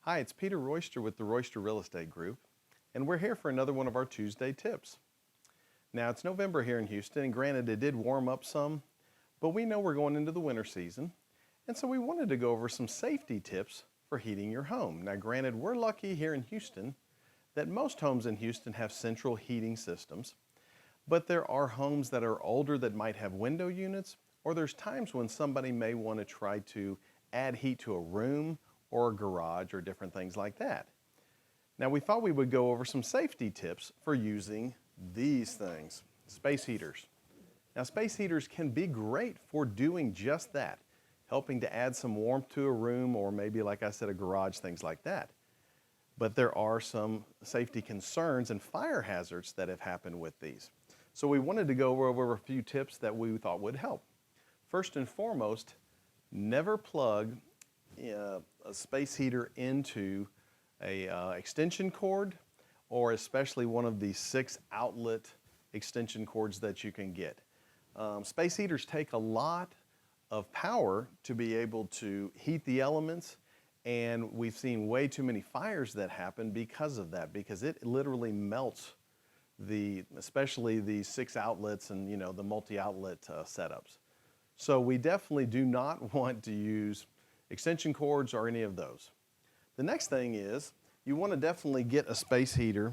Hi, it's Peter Royster with the Royster Real Estate Group, and we're here for another one of our Tuesday tips. Now, it's November here in Houston, and granted it did warm up some, but we know we're going into the winter season, and so we wanted to go over some safety tips for heating your home. Now, granted, we're lucky here in Houston that most homes in Houston have central heating systems, but there are homes that are older that might have window units, or there's times when somebody may want to try to add heat to a room or a garage or different things like that. Now, we thought we would go over some safety tips for using these things, space heaters. Now, space heaters can be great for doing just that, helping to add some warmth to a room or maybe, like I said, a garage, things like that. But there are some safety concerns and fire hazards that have happened with these. So we wanted to go over a few tips that we thought would help. First and foremost, never plug a space heater into a extension cord, or especially one of the 6 outlet extension cords that you can get. Space heaters take a lot of power to be able to heat the elements, and we've seen way too many fires that happen because of that, because it literally melts especially the 6 outlets and the multi-outlet setups. So we definitely do not want to use extension cords or any of those. The next thing is you want to definitely get a space heater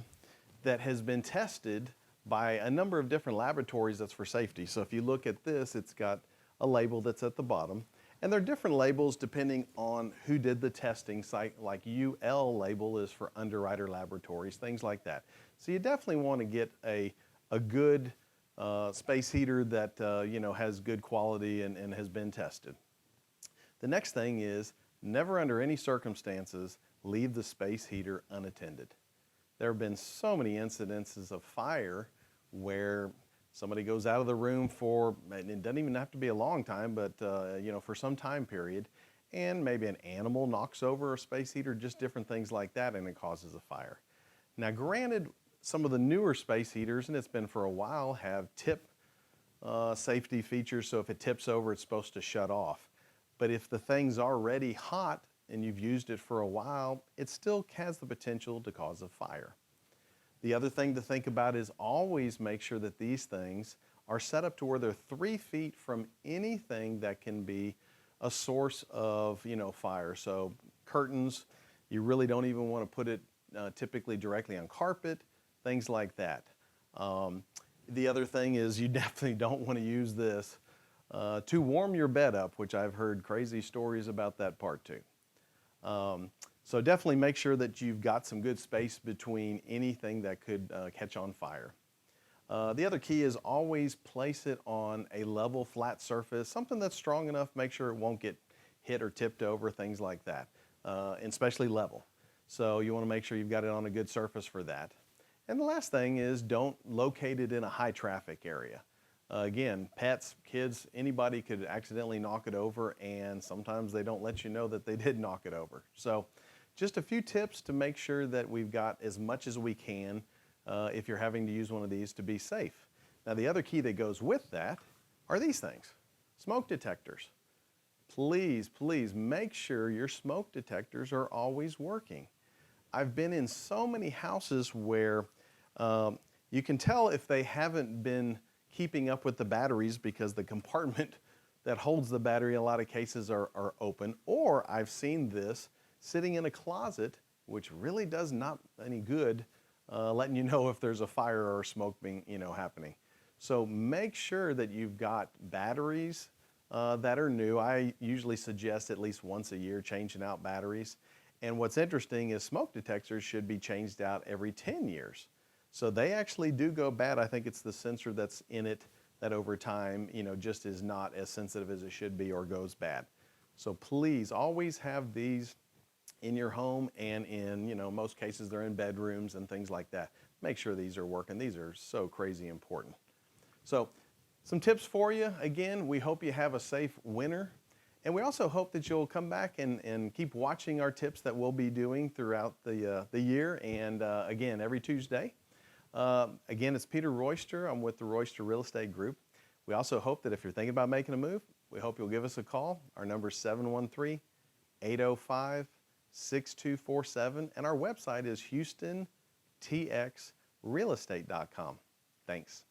that has been tested by a number of different laboratories that's for safety. So if you look at this, it's got a label that's at the bottom, and there are different labels depending on who did the testing. Like UL label is for Underwriter Laboratories, things like that. So you definitely want to get a good space heater that has good quality and has been tested. The next thing is never under any circumstances leave the space heater unattended. There have been so many incidences of fire where somebody goes out of the room and it doesn't even have to be a long time, but for some time period, and maybe an animal knocks over a space heater, just different things like that, and it causes a fire. Now, granted, some of the newer space heaters, and it's been for a while, have tip safety features, so if it tips over, it's supposed to shut off. But if the thing's already hot and you've used it for a while, it still has the potential to cause a fire. The other thing to think about is always make sure that these things are set up to where they're 3 feet from anything that can be a source of fire. So curtains, you really don't even want to put it typically directly on carpet, things like that. The other thing is you definitely don't want to use this to warm your bed up, which I've heard crazy stories about that part too. So definitely make sure that you've got some good space between anything that could catch on fire. The other key is always place it on a level, flat surface, something that's strong enough, make sure it won't get hit or tipped over, things like that, and especially level. So you want to make sure you've got it on a good surface for that. And the last thing is don't locate it in a high traffic area. Again, pets, kids, anybody could accidentally knock it over, and sometimes they don't let you know that they did knock it over. So just a few tips to make sure that we've got as much as we can if you're having to use one of these to be safe. Now, the other key that goes with that are these things, smoke detectors. Please, please make sure your smoke detectors are always working. I've been in so many houses where you can tell if they haven't been keeping up with the batteries because the compartment that holds the battery in a lot of cases are open, or I've seen this sitting in a closet, which really does not any good letting you know if there's a fire or smoke being happening. So make sure that you've got batteries that are new. I usually suggest at least once a year changing out batteries. And what's interesting is smoke detectors should be changed out every 10 years. So they actually do go bad. I think it's the sensor that's in it that over time, just is not as sensitive as it should be or goes bad. So please always have these in your home, and in, most cases they're in bedrooms and things like that. Make sure these are working. These are so crazy important. So some tips for you. Again, we hope you have a safe winter. And we also hope that you'll come back and keep watching our tips that we'll be doing throughout the year, and again, every Tuesday. Again, it's Peter Royster. I'm with the Royster Real Estate Group. We also hope that if you're thinking about making a move, we hope you'll give us a call. Our number is 713-805-6300. 6247, and our website is HoustonTXRealestate.com. Thanks.